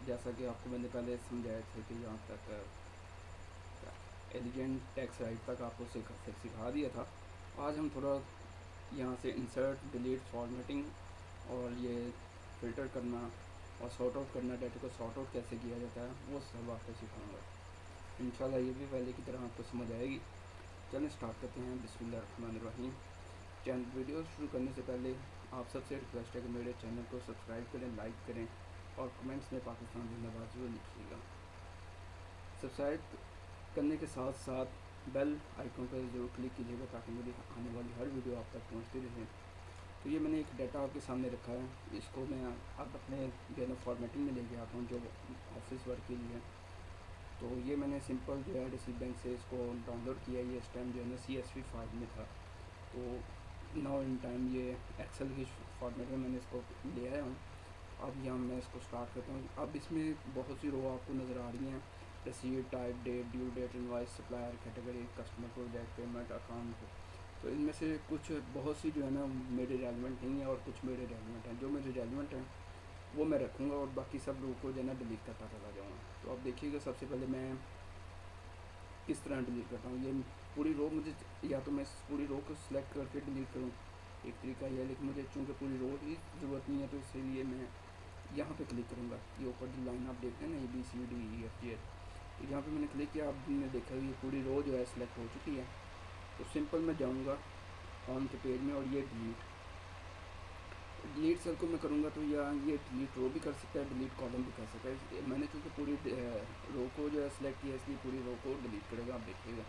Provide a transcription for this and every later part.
जैसा कि आपको मैंने पहले समझाया था कि यहाँ तक एलिजेंट टेक्स्ट राइट तक आपको सिखा दिया था। आज हम थोड़ा यहाँ से इंसर्ट, डिलीट, फॉर्मेटिंग और ये फ़िल्टर करना और सॉर्ट आउट करना, डाटा को सॉर्ट आउट कैसे किया जाता है, वो सब आपको सिखाऊंगा। इंशाल्लाह ये भी पहले की तरह आपको समझ आएगी। चलें स्टार्ट करते हैं। बिस्मिल्लाहिर्रहमानिर्रहीम। चैनल वीडियो शुरू करने से पहले आप सबसे रिक्वेस्ट है कि मेरे चैनल को सब्सक्राइब करें, लाइक करें और कमेंट्स में पाकिस्तान जिंदाबाद ज़रूर लिखिएगा। सब्सक्राइब करने के साथ साथ बेल आइकन पर ज़रूर क्लिक कीजिएगा ताकि मेरी आने वाली हर वीडियो आप तक पहुंचती रहे। तो ये मैंने एक डाटा आपके सामने रखा है, इसको मैं अब अपने जो है फॉर्मेटिंग में लेके आता हूँ जो ऑफिस वर्क के लिए। तो ये मैंने सिंपल जो है रिसीव बैंक से इसको डाउनलोड किया। ये इस टाइम जो है ना CSV फाइल में था, तो नाउ इन टाइम ये एक्सेल की फॉर्मेट में मैंने इसको ले आया हूँ। अब यहाँ मैं इसको स्टार्ट करता हूँ। अब इसमें बहुत सी रो आपको नज़र आ रही हैं, receipt, type, date, due date, invoice, supplier, category, customer, project, payment, account. तो इनमें से कुछ बहुत सी जो है ना मेरे रेलिवेंट नहीं है और कुछ मेरे रेलिवेंट हैं। जो मेरे रेलिवेंट हैं वो मैं रखूँगा और बाकी सब रो को जो है ना डिलीट करता चला जाऊँगा। तो अब देखिएगा, सबसे पहले मैं किस तरह डिलीट करता हूँ। ये पूरी रो मुझे, या तो मैं पूरी रो को सिलेक्ट करके डिलीट करूँ, एक तरीका यह है, लेकिन मुझे चूँकि पूरी रो की ज़रूरत नहीं है तो इसीलिए मैं यहाँ पे क्लिक करूँगा। ये ऊपर जो लाइन आप देखते हैं ना, ABCDEFG, तो यहाँ पे मैंने क्लिक किया। आपने देखा ये पूरी रो जो है सिलेक्ट हो चुकी है। तो सिंपल मैं जाऊँगा ऑन के पेज में और ये डिलीट सेल को मैं करूँगा तो या ये डिलीट रो भी कर सकता है, डिलीट कॉलम भी कर सकता है। मैंने चूँकि पूरी रो को जो है सिलेक्ट किया इसलिए पूरी रो को डिलीट करेगा। आप देखिएगा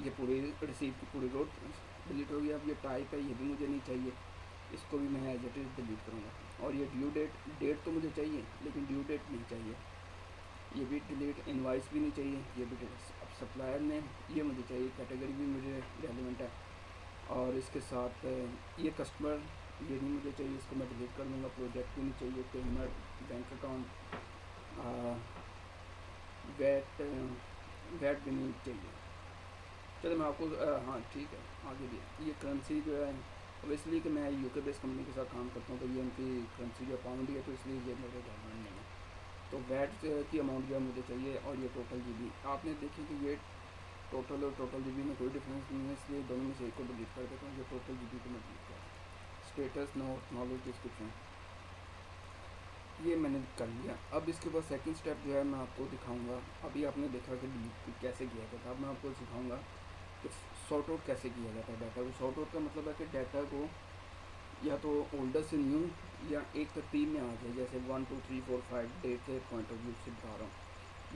ये पूरी रिसीव की पूरी रो डिलीट हो गया। अब ये टाइप है, ये भी मुझे नहीं चाहिए, इसको भी मैं एज इट इज़ डिलीट करूँगा। और ये ड्यू डेट तो मुझे चाहिए लेकिन ड्यू डेट नहीं चाहिए, ये भी डिलीट। इनवाइस भी नहीं चाहिए, ये भी डिलीट। अब सप्लायर ने ये मुझे चाहिए, कैटेगरी भी मुझे रेलिवेंट है। और इसके साथ ये कस्टमर ये नहीं मुझे चाहिए, इसको मैं डिलीट कर दूँगा। प्रोजेक्ट भी नहीं चाहिए, payment, bank account, VAT VAT भी नहीं चाहिए। चलो मैं आपको हाँ ठीक है आगे भी ये करेंसी जो है, अब इसलिए कि मैं UK बेस्ड कंपनी के साथ काम करता हूँ तो ये उनकी करेंसी जो पाउंड है, तो इसलिए ये मेरे रेलिवेंट नहीं है। तो वैट की अमाउंट जो है मुझे चाहिए। और ये टोटल GB आपने देखी कि ये टोटल और टोटल GB में कोई डिफरेंस नहीं है, इसलिए दोनों में से एक को डिलीट कर देता हूँ। ये टोटल GB को मैं डिलीट कर। स्टेटस, नोट, नॉलेज, डिस्क्रिप्शन, ये मैंने कर लिया। अब इसके बाद सेकंड स्टेप जो है मैं आपको दिखाऊंगा। अभी आपने देखा कि डिलीट कैसे किया जाता है, अब मैं आपको सिखाऊंगा कि सॉर्ट आउट कैसे किया जाता है डाटा को। सॉर्ट आउट का मतलब है कि डाटा को या तो ओल्डर से न्यू या एक तरतीब में आ जाए, जैसे 1 2 3 4 5 डेट के पॉइंट ऑफ व्यू से बता रहा हूँ।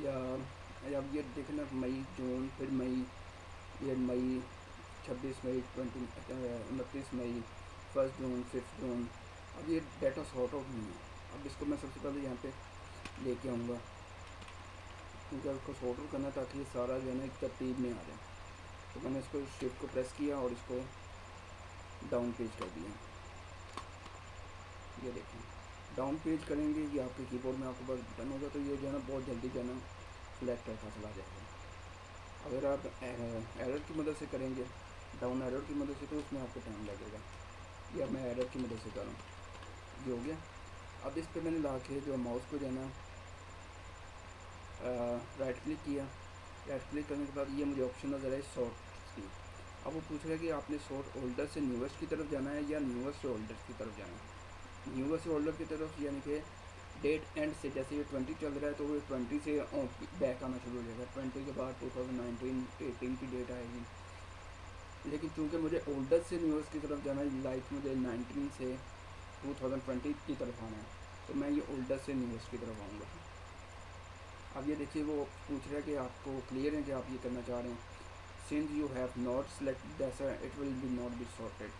या अब ये देखना मई, जून, फिर मई, ये मई, 26 मई, 29 मई, 1 जून, 5 जून। अब ये डाटा सॉर्ट आउट नहीं है। अब इसको मैं सबसे पहले यहाँ पे लेके आऊँगा, क्योंकि उसको सॉर्ट आउट करना ताकि ये सारा जो है ना एक तरतीब में आ जाए। तो मैंने इसको शिफ्ट को प्रेस किया और इसको डाउन पेज कर दिया। ये देखें डाउन पेज करेंगे, ये आपके कीबोर्ड में आपके पास बटन होगा तो ये जो है ना बहुत जल्दी जो है ना फ्लैट करता चला जाएगा। अगर आप एरर की मदद से करेंगे, डाउन एरर की मदद से, तो उसमें आपको टाइम लगेगा। या मैं एरर की मदद से करूँ, ये हो गया। अब इस पर मैंने ला के जो माउस को जो है ना राइट क्लिक किया। राइट क्लिक करने के बाद ये मुझे ऑप्शन नज़र है सॉर्ट की। अब वो पूछ रहा है कि आपने सॉर्ट ओल्डर से न्यूएस्ट की तरफ जाना है या न्यूएस्ट से ओल्डर की तरफ जाना है। न्यूएस्ट से ओल्डर की तरफ यानी कि डेट एंड से, जैसे ये 20 चल रहा है तो वो 20 से बैक आना शुरू हो जाएगा। 20 के बाद 2019 18 की डेट आएगी। लेकिन चूंकि मुझे ओल्डर से न्यूएस्ट की तरफ जाना है, लाइक मुझे 19 से 2020 की तरफ आना है, तो मैं ये ओल्डर से न्यूएस्ट की तरफ आऊँगा। अब ये देखिए वो पूछ रहा है कि आपको क्लियर है कि आप ये करना चाह रहे हैं। Since you have not select data it will be not be sorted.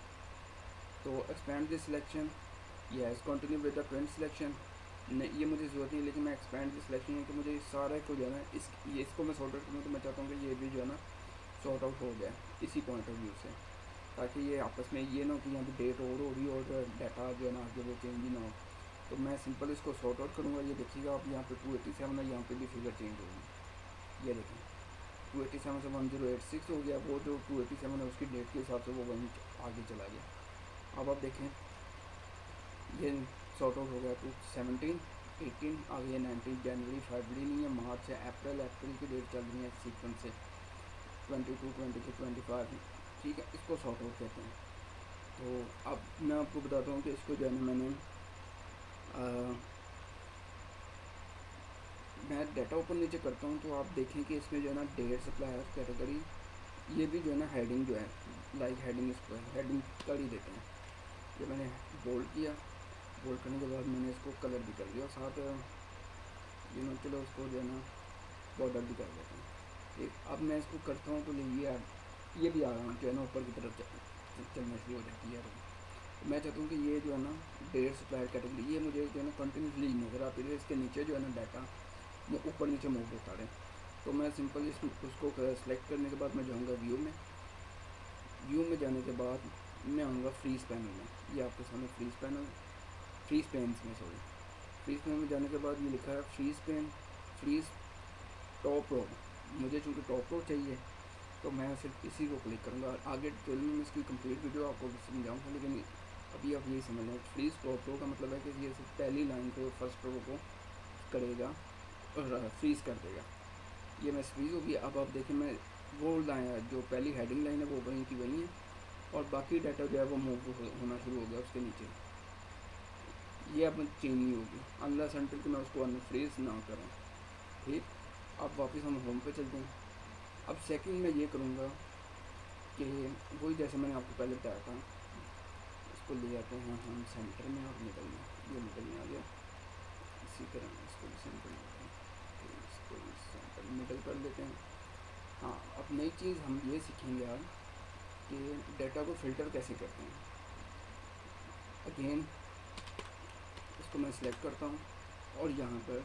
तो expand this selection, yes continue with the current selection. नहीं ये मुझे ज़रूरत नहीं, लेकिन मैं एक्सपैंड दिस सिलेक्शन है कि मुझे इस सारे को जो है ना इसको मैं सॉर्ट आउट करूँ, तो मैं चाहता हूँ कि ये भी जो है ना सॉर्ट आउट हो जाए इसी पॉइंट ऑफ व्यू से, ताकि ये आपस में ये ना हो कि यहाँ पर डेट और हो रही और डाटा जो है ना आगे वो चेंज ही ना हो। तो मैं सिंपल इसको सॉर्ट आउट करूँगा। ये देखिएगा आप यहाँ पे 287 है, यहाँ पे भी फिगर चेंज होगी। ये देखें 287 से 1086 हो गया। वो जो 287 है उसकी डेट के हिसाब से वो वहीं आगे चला गया। अब आप देखें ये सॉर्ट आउट हो गया 217 आगे 19 जनवरी, फरवरी नहीं है, मार्च है, अप्रैल की डेट चल रही है सीक्वेंस से 22, 23, 25, ठीक है, इसको सॉर्ट आउट कहते हैं। तो अब मैं आपको बताता हूँ कि इसको जो है ना मैं डाटा ऊपर नीचे करता हूँ तो आप देखें कि इसमें जो है ना डेट सप्लायर कैटेगरी, ये भी जो है ना हेडिंग जो है लाइक हेडिंग, इसको हेडिंग कर ही देते हैं। ये मैंने बोल्ड किया, बोल्ड करने के बाद मैंने इसको कलर भी कर दिया और साथ चलो उसको जो है ना बॉर्डर भी कर देते हैं। ठीक, अब मैं इसको करता हूँ तो ये भी आ रहा जो है ना ऊपर की तरफ चलना शुरू हो जाती है। तो मैं चाहता हूँ कि ये जो है ना डेट सप्लायर कैटेगरी, ये मुझे जो है ना कंटिन्यूसली नज़र आती है, इसके नीचे जो है ना डाटा वो ऊपर नीचे मूव होता रहे। तो मैं सिंपल उसको सेलेक्ट करने के बाद मैं जाऊँगा व्यू में जाने के बाद मैं आऊँगा फ्रीज पैनल में। ये आपके सामने फ्रीज पेन्स में फ्रीज पेन में जाने के बाद ये लिखा है फ्रीज टॉप रो। मुझे चूँकि टॉप रो चाहिए तो मैं सिर्फ इसी को क्लिक करूँगा। आगे ट्वेल्व में इसकी कंप्लीट वीडियो आपको समझाऊँगा, लेकिन अभी आप यही समझ लें फ्रीज टॉप रो का मतलब है कि ये सिर्फ पहली लाइन को, फर्स्ट रो को करेगा और फ्रीज़ कर देगा। ये मैं फ्रीज़ होगी। अब आप देखें, मैं वो लाइन जो पहली हेडिंग लाइन है वो वहीं की वहीं है और बाकी डाटा जो है वो मूव होना शुरू हो गया उसके नीचे। ये अब चेंज नहीं होगी अनलेस अनटिल कि मैं उसको अनफ्रीज ना करूँ। ठीक, अब वापस हम होम पे चलते हैं। अब सेकंड में ये करूँगा कि वही जैसे मैंने आपको पहले बताया था, इसको ले जाते हैं हम सेंटर में और मिडल में। ये मिडल में आ गया, इसी तरह इसको भी सेंटर में आते हैं, इसको भी सेंटर मिडल कर लेते हैं। हाँ, अब नई चीज़ हम ये सीखेंगे आज कि डाटा को फ़िल्टर कैसे करते हैं। अगेन इसको मैं सिलेक्ट करता हूँ और यहाँ पर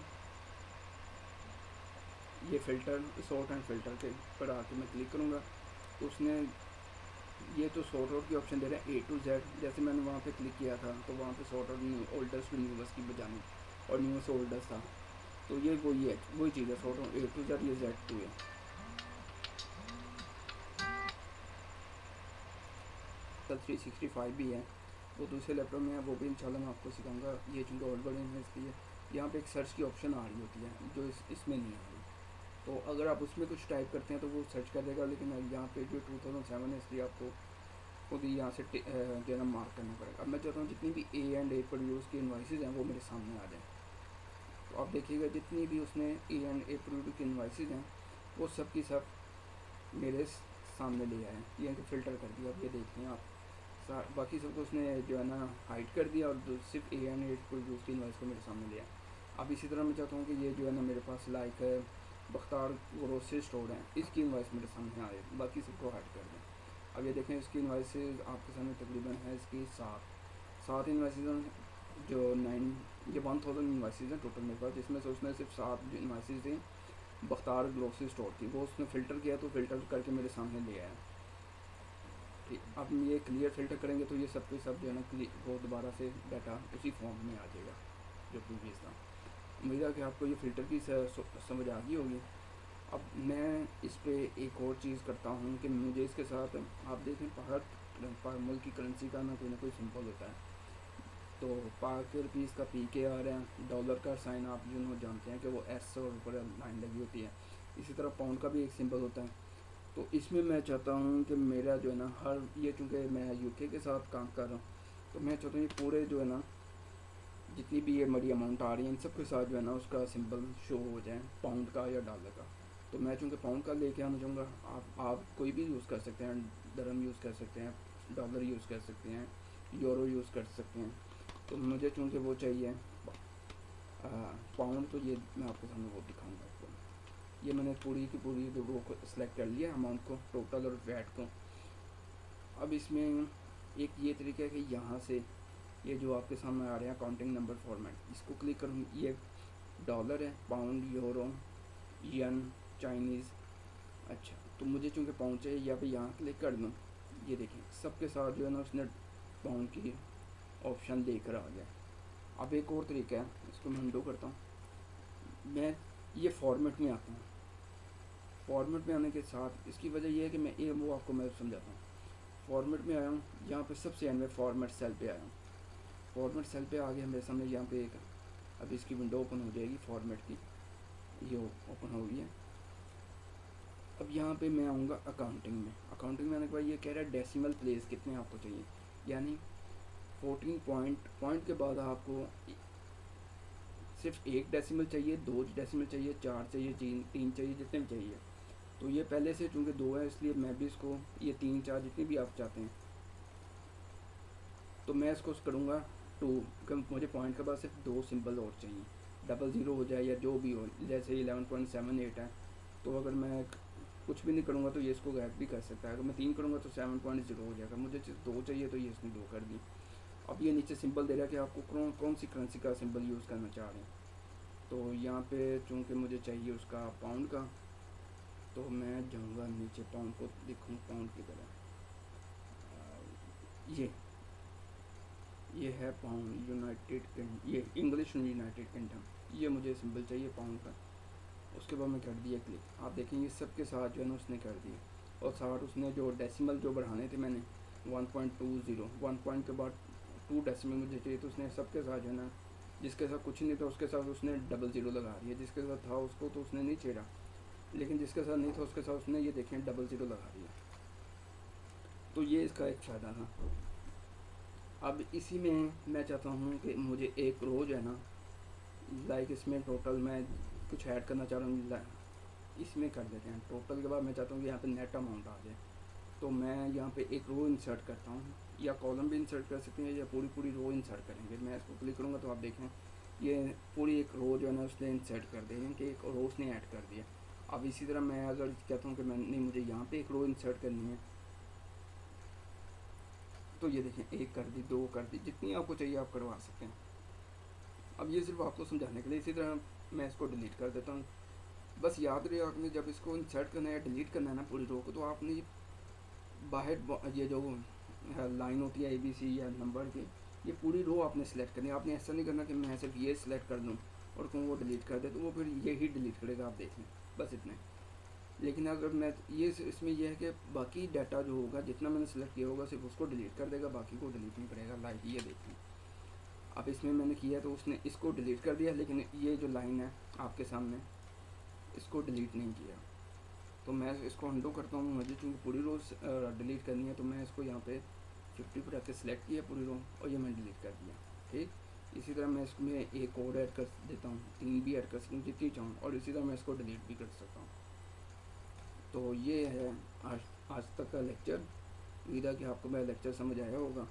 ये फ़िल्टर सॉर्ट एंड फ़िल्टर के पर आके मैं क्लिक करूँगा तो उसने ये तो सॉर्ट आउट की ऑप्शन दे रहे हैं A to Z। जैसे मैंने वहाँ पे क्लिक किया था तो वहाँ पे सॉर्ट आउट ओल्डर्स टू न्यूएस्ट की बजानी और न्यूएस्ट से ओल्डर्स था, तो ये वही चीज़ है sort out A to Z, ये Z2 है। तो 365 भी है, वो दूसरे लैपटॉप में है, वो भी इंशाल्लाह मैं आपको सिखाऊंगा। ये चूँकि ओल्ड वर्जन है इसलिए यहाँ पे एक सर्च की ऑप्शन आ रही होती है जो इसमें नहीं आ रही। तो अगर आप उसमें कुछ टाइप करते हैं तो वो सर्च कर देगा, लेकिन यहाँ पे जो 2007 है इसलिए आपको खुद ही यहाँ से जो है ना मार्क करना पड़ेगा। अब मैं चाहता हूँ जितनी भी A&A प्रोड्यूस की इन्वाइसेज हैं वो मेरे सामने आ जाएँ। तो आप देखिएगा जितनी भी उसने A&A प्रोड्यूस की इन्वाइसेज हैं वो सब की सब मेरे सामने ले आए, ये फ़िल्टर कर दिया। अब ये देख लें आप, बाकी सबको उसने जो है ना हाइड कर दिया और सिर्फ A&A प्रोड्यूस की इन्वाइस को मेरे सामने लिया। अब इसी तरह मैं चाहता हूँ कि ये जो है ना मेरे पास लाइक बख्तार ग्रोसरी स्टोर है, इसकी इन्वाइस मेरे सामने आए, बाकी सबको हाइड कर दें। अब ये देखें इसकी इन्वाइसेज आपके सामने तकरीबन है इसकी सात इन्वाइसेज जो 1000 इन्वाइसेज हैं टोटल मेरे पास, जिसमें से उसने सिर्फ 7 इन्वाइसेज थी बख्तार ग्रोसरी स्टोर की, वो उसने फ़िल्टर किया तो फ़िल्टर करके मेरे सामने ले आया। ठीक, अब ये क्लियर फ़िल्टर करेंगे तो ये सब के सब जो है ना वो दोबारा से डाटा उसी फॉर्म में आ जाएगा जो प्रीवियस था। उम्मीद है कि आपको ये फ़िल्टर की समझ आ गई होगी। अब मैं इस पर एक और चीज़ करता हूँ कि मुझे इसके साथ आप देखें हर मुल्क की करेंसी का ना कोई सिंपल होता है। तो पाक रुपीज़ का PKR है, डॉलर का साइन आप जानते हैं कि वो S और ऊपर लाइन लगी होती है। इसी तरह पाउंड का भी एक सिंबल होता है। तो इसमें मैं चाहता हूँ कि मेरा जो है ना ये चूँकि मैं UK के साथ काम कर रहा हूँ तो मैं चाहता हूँ ये पूरे जो है ना जितनी भी ये बड़ी अमाउंट आ रही है इन सब के साथ जो है ना उसका सिंबल शो हो जाए, पाउंड का या डॉलर का। तो मैं चूँकि पाउंड का लेके आना चाहूँगा, आप कोई भी यूज़ कर सकते हैं, दरम यूज़ कर सकते हैं, डॉलर यूज़ कर सकते हैं, यूरो यूज़ कर सकते हैं। तो मुझे चूँकि वो चाहिए पाउंड, तो ये मैं आपके सामने वो दिखाऊँगा आपको। ये मैंने पूरी की पूरी वो को सिलेक्ट कर लिया अमाउंट को, टोटल और वैट को। अब इसमें एक ये तरीका है कि यहाँ से ये जो आपके सामने आ रहे हैं अकाउंटिंग नंबर फॉर्मेट, इसको क्लिक करूँ, ये डॉलर है, पाउंड, यूरो, यन, चाइनीज़। अच्छा, तो मुझे चूँकि पाउंड चाहिए या फिर यहाँ क्लिक कर दूँ, ये देखें सबके साथ जो है ना उसने पाउंड की ऑप्शन देकर आ गया। अब एक और तरीका है, इसको मैं अंडू करता हूँ, मैं ये फॉर्मेट में आता हूँ। फॉर्मेट में आने के साथ इसकी वजह यह है कि वो आपको मैं समझाता हूँ। फॉर्मेट में आया हूँ, यहाँ पे सबसे एंड में फॉर्मेट सेल पे आया हूँ। फॉर्मेट सेल पे आ गया मेरे सामने, यहाँ पे एक अभी इसकी विंडो ओपन हो जाएगी फॉर्मेट की, ये ओपन हो गई है। अब यहाँ पे मैं आऊँगा अकाउंटिंग में। अकाउंटिंग में आने के बाद ये कह रहा है डेसिमल प्लेस कितने आपको चाहिए, यानी 14 पॉइंट के बाद आपको सिर्फ एक डेसिमल चाहिए, 2 डेसिमल चाहिए, 4 चाहिए, 3 चाहिए, जितने भी चाहिए। तो ये पहले से चूँकि 2 है इसलिए मैं भी इसको ये 3 4 जितनी भी आप चाहते हैं तो मैं इसको करूँगा 2, क्योंकि मुझे पॉइंट के बाद सिर्फ 2 सिंबल और चाहिए, 00 हो जाए या जो भी हो, जैसे 11.78 है तो अगर मैं कुछ भी नहीं करूँगा तो ये इसको गैप भी कर सकता है। अगर मैं 3 करूँगा तो 7.0 हो जाएगा। मुझे 2 चाहिए तो ये इसने 2 कर दी। अब ये नीचे सिंबल दे रहा है कि आपको कौन सी करेंसी का सिंबल यूज़ करना चाह रहे हैं। तो यहाँ पे चूँकि मुझे चाहिए उसका पाउंड का, तो मैं जाऊँगा नीचे पाउंड को लिखूँ पाउंड की तरह। ये है पाउंड ये इंग्लिश यूनाइटेड किंगडम, ये मुझे सिंबल चाहिए पाउंड का। उसके बाद मैं कर दिया क्लिक। आप देखेंगे सबके साथ जो है ना उसने कर दिया, और साथ उसने जो डेसिमल जो बढ़ाने थे मैंने 1.20, 1 पॉइंट के बाद 2 डेसिमल मुझे चाहिए, तो उसने सबके साथ जो है ना, जिसके साथ कुछ नहीं था उसके साथ उसने 00 लगा दिया, जिसके साथ था उसको तो उसने नहीं छेड़ा, लेकिन जिसके साथ नहीं था उसके साथ उसने ये देखें 00 लगा दिया। तो ये इसका एक फ़ायदा था। अब इसी में मैं चाहता हूँ कि मुझे एक रोज़ है ना, लाइक इसमें टोटल मैं कुछ ऐड करना चाह रहा हूँ, इसमें कर देते हैं टोटल के बाद मैं चाहता हूँ कि यहाँ पे नेट अमाउंट आ जाए। तो मैं यहाँ पे एक रो इंसर्ट करता हूँ, या कॉलम भी इंसर्ट कर सकते हैं, या पूरी रो इंसर्ट करेंगे। मैं इसको क्लिक करूँगा तो आप देखें ये पूरी एक रो जो है ना उसने इंसर्ट कर दी, कि एक रो उसने ऐड कर दिया। अब इसी तरह मैं अगर कहता हूँ कि मैं नहीं, मुझे यहाँ पे एक रो इंसर्ट करनी है, तो ये देखें 1 कर दी, 2 कर दी, जितनी आपको चाहिए आप करवा सकते हैं। अब ये सिर्फ आपको समझाने के लिए। इसी तरह मैं इसको डिलीट कर देता हूँ। बस याद रहे आपने जब इसको इंसर्ट करना है या डिलीट करना है ना पूरी रो को, तो आपने बाहर ये जो लाइन होती है ABC या नंबर की, ये पूरी रो आपने सेलेक्ट करनी है। आपने ऐसा नहीं करना कि मैं सिर्फ ये सिलेक्ट कर दूँ और कहूँ वो डिलीट कर दे, तो वो फिर ये ही डिलीट करेगा, आप देख लें, बस इतना। लेकिन अगर मैं ये इसमें यह है कि बाकी डाटा जो होगा जितना मैंने सेलेक्ट किया होगा सिर्फ उसको डिलीट कर देगा, बाकी को डिलीट नहीं करेगा। लाइक ये देखें, अब इसमें मैंने किया तो उसने इसको डिलीट कर दिया, लेकिन ये जो लाइन है आपके सामने इसको डिलीट नहीं किया। तो मैं इसको अंडू करता हूँ, मुझे चूँकि पूरी रो डिलीट करनी है, तो मैं इसको यहाँ पे 50 पर रख के सिलेक्ट किया पूरी रो, और ये मैंने डिलीट कर दिया। ठीक, इसी तरह मैं इसमें एक और ऐड कर देता हूँ, 3 भी ऐड कर सकता हूँ जितनी चाहूँ, और इसी तरह मैं इसको डिलीट भी कर सकता हूँ। तो ये है आज तक का लेक्चर। उम्मीद है कि आपको मेरा लेक्चर समझ आया होगा।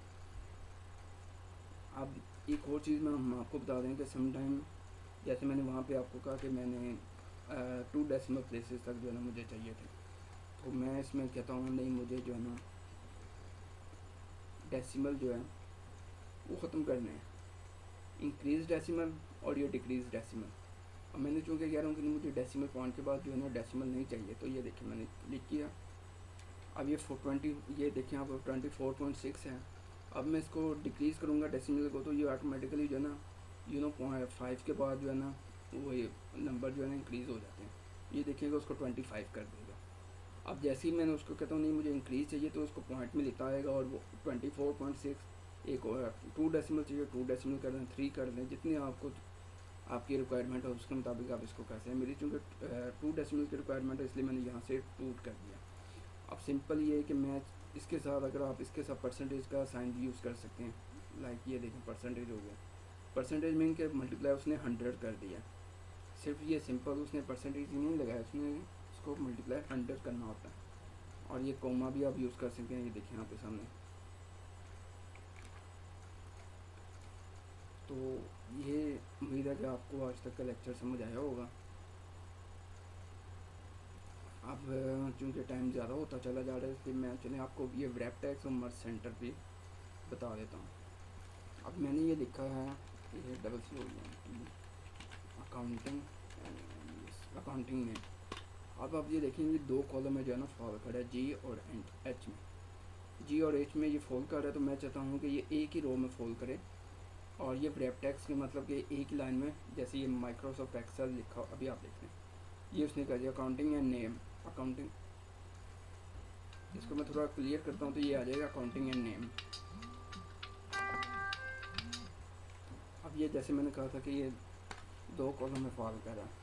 अब एक और चीज़ मैं हम आपको बता दें कि समटाइम जैसे मैंने वहाँ पे आपको कहा कि मैंने 2 डेसिमल प्लेसेस तक जो है ना मुझे चाहिए थे, तो मैं इसमें कहता हूँ नहीं, मुझे जो है ना डेसिमल जो है वो ख़त्म करने हैं, इंक्रीज डेसिमल और ये डिक्रीज डेसिमल। अब मैंने चूँकि कह रहा हूँ कि मुझे डेसिमल पॉइंट के बाद जो है ना डेसिमल नहीं चाहिए, तो ये देखिए मैंने क्लिक किया। अब ये 420, ये देखें आप 24.6 है। अब मैं इसको डिक्रीज़ करूँगा डेसिमल को, तो ये ऑटोमेटिकली जो है ना 5 के बाद जो है ना वो ये नंबर जो है ना इंक्रीज़ हो जाते हैं। ये देखिएगा उसको 25 कर देगा। अब जैसे ही मैंने उसको कहता हूँ नहीं मुझे इंक्रीज़ चाहिए, तो उसको पॉइंट में लिखा आएगा, और वो 24.6 एक और 2 डेसिमल चाहिए 2 डेसिमल कर दें, 3 कर दें, जितनी आपको आपकी रिक्वायरमेंट है उसके मुताबिक आप इसको कर सकते हैं। मेरी चूँकि 2 डेसिमल की रिक्वायरमेंट है इसलिए मैंने यहाँ से 2 कर दिया। अब सिंपल ये है कि मैं इसके साथ अगर आप इसके साथ परसेंटेज का साइन भी यूज़ कर सकते हैं। लाइक ये देखें परसेंटेज हो गया, परसेंटेज मीन के मल्टीप्लाई उसने 100 कर दिया। सिर्फ ये सिंपल उसने परसेंटेज ही नहीं लगाया, उसने इसको मल्टीप्लाई 100 करना होता है। और ये कोमा भी आप यूज़ कर सकते हैं, ये देखिए यहाँ पे सामने। तो ये उम्मीद है कि आपको आज तक का लेक्चर समझ आया होगा। अब चूँकि टाइम ज़्यादा होता चला जा रहा है इसलिए मैं चलें आपको ये व्रैप टैक्स और मर्ज सेंटर भी बता देता हूँ। अब मैंने ये लिखा है ये अकाउंटिंग में। अब आप ये देखेंगे 2 कॉलम में जो है ना फॉल कर है, जी और एच में। जी और एच में ये फॉल कर रहा है, तो मैं चाहता हूँ कि ये एक ही रो में फॉल करे, और ये व्रैप टैक्स के मतलब कि एक ही लाइन में, जैसे ये माइक्रोसॉफ्ट एक्सेल लिखा अभी आप देख लें, ये उसने कर दिया अकाउंटिंग एंड नेम। अकाउंटिंग, इसको मैं थोड़ा क्लियर करता हूँ तो ये आ जाएगा अकाउंटिंग एंड नेम। अब ये जैसे मैंने कहा था कि ये 2 कॉलम में फॉल कर रहा है।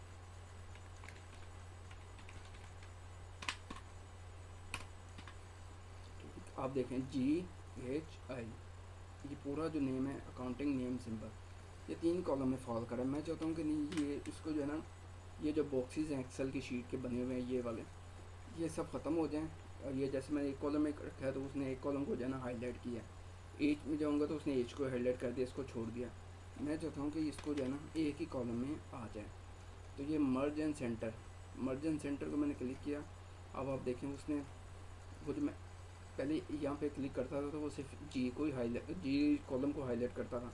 आप देखें GHI, ये पूरा जो नेम है अकाउंटिंग नेम सिंबल, ये 3 कॉलम में फॉल कर रहा है। मैं चाहता हूँ कि नहीं, ये इसको जो है ना, ये जो बॉक्सेस हैं एक्सेल की शीट के बने हुए हैं ये वाले, ये सब ख़त्म हो जाएं। और ये जैसे मैंने एक कॉलम में रखा है तो उसने एक कॉलम को जो है ना हाईलाइट किया, एज में जाऊँगा तो उसने एज को हाईलाइट कर दिया, इसको छोड़ दिया। मैं चाहता हूँ कि इसको जो है ना एक ही कॉलम में आ जाए। तो ये मर्ज and centre, merge and centre को मैंने क्लिक किया। अब आप देखें उसने वो जो मैं पहले यहाँ पे क्लिक करता था तो वो सिर्फ जी को ही हाईलाइट, जी कॉलम को हाईलाइट करता था,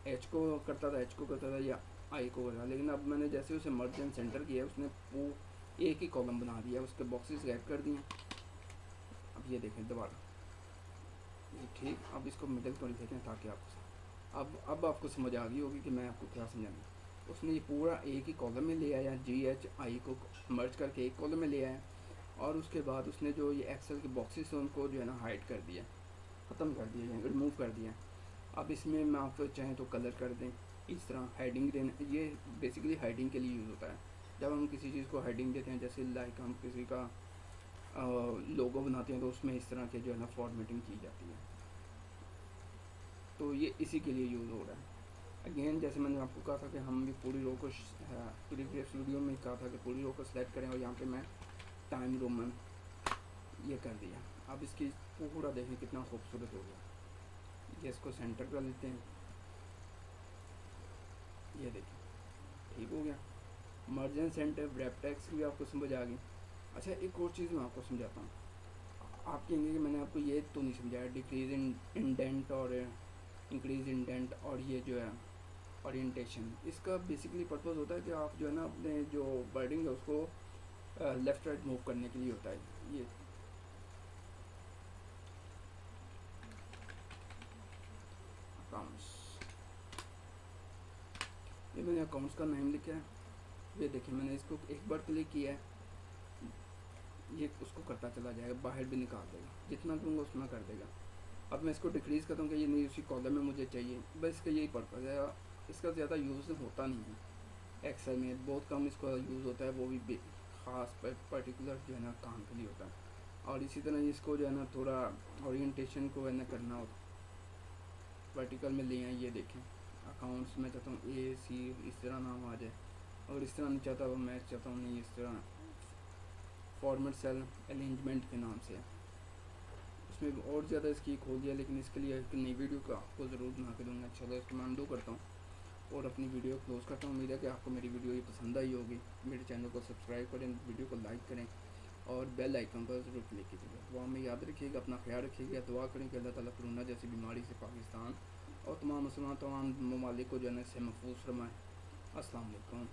एच को करता था, एच को करता था या आई को करता था। लेकिन अब मैंने जैसे उसे मर्ज एंड सेंटर किया उसने वो एक ही कॉलम बना दिया, उसके बॉक्सेस गायब कर दिए। अब ये देखें दोबारा, ये ठीक। अब इसको मिडल पर लिखें ताकि आपको अब आपको समझ आ गई होगी कि मैं आपको क्या समझाऊँ। उसने ये पूरा एक ही कॉलम में ले आया, GHI को मर्ज करके एक कॉलम में ले आया, और उसके बाद उसने जो ये एक्सेल के बॉक्सेस हैं उनको जो है ना हाइड कर दिया, ख़त्म कर दिया, रिमूव कर दिया। अब इसमें मैं आपको चाहें तो कलर कर दें, इस तरह हेडिंग देना, ये बेसिकली हेडिंग के लिए यूज़ होता है। जब हम किसी चीज़ को हेडिंग देते हैं, जैसे लाइक हम किसी का लोगो बनाते हैं तो उसमें इस तरह के जो है ना फॉर्मेटिंग की जाती है, तो ये इसी के लिए यूज़ हो रहा है। अगेन जैसे मैंने आपको कहा था कि हम भी पूरी रो को प्रीवियस वीडियो में कहा था कि पूरी रो को सिलेक्ट करें, और यहाँ पे मैं टाइम रोमन ये कर दिया। अब इसकी पूरा देखें कितना खूबसूरत हो गया। ये इसको सेंटर कर लेते हैं, ये देखिए ठीक हो गया। मर्जन सेंटर रैप टैक्स की भी आपको समझ आ गई। अच्छा एक और चीज़ मैं आपको समझाता हूँ। आप कहेंगे कि मैंने आपको ये तो नहीं समझाया, डिक्रीज इन इंडेंट और इंक्रीज इंडेंट और ये जो है ओरिएंटेशन, इसका बेसिकली पर्पज़ होता है कि आप जो है ना अपने जो वर्डिंग है उसको लेफ़्ट राइट मूव करने के लिए होता है। ये अकाउंट्स, ये मैंने अकाउंट्स का नाम लिखा है। ये देखिए मैंने इसको एक बार क्लिक किया है, ये उसको करता चला जाएगा, बाहर भी निकाल देगा, जितना दूंगा उतना कर देगा। अब मैं इसको डिक्रीज़ करता हूँ कि ये नहीं उसी कॉलम में मुझे चाहिए, बस इसका यही पर्पज़ है। इसका ज़्यादा यूज़ होता नहीं है एक्सेल में, बहुत कम इसका यूज़ होता है, वो भी ख़ास पर्टिकुलर जो है ना काम के लिए होता है। और इसी तरह इसको जो है ना थोड़ा ओरिएंटेशन को है ना करना हो, वर्टिकल में ले आए। ये देखें अकाउंट्स में चाहता हूँ AC इस तरह नाम आ जाए, और इस तरह नहीं चाहता, मैं चाहता हूँ नहीं इस तरह फॉर्मेट सेल अरेंजमेंट के नाम से। उसमें और ज़्यादा इसकी खोल दिया, लेकिन इसके लिए एक नई वीडियो का आपको ज़रूर बना के दूँगा। चलो इसको मैं अनडू करता हूँ और अपनी वीडियो क्लोज़ करता हूँ। उम्मीद है कि आपको मेरी वीडियो ये पसंद आई होगी। मेरे चैनल को सब्सक्राइब करें, वीडियो को लाइक करें और बेल आइकन पर ज़रूर क्लिक कीजिएगा। दुआ में याद रखिएगा, अपना ख्याल रखिएगा, दुआ करें कि अल्लाह ताला कोरोना जैसी बीमारी से पाकिस्तान और तमाम मुसलमान तमाम ममालिक को जो है ना इससे महफूज फरमाएँ। अस्सलाम वालेकुम।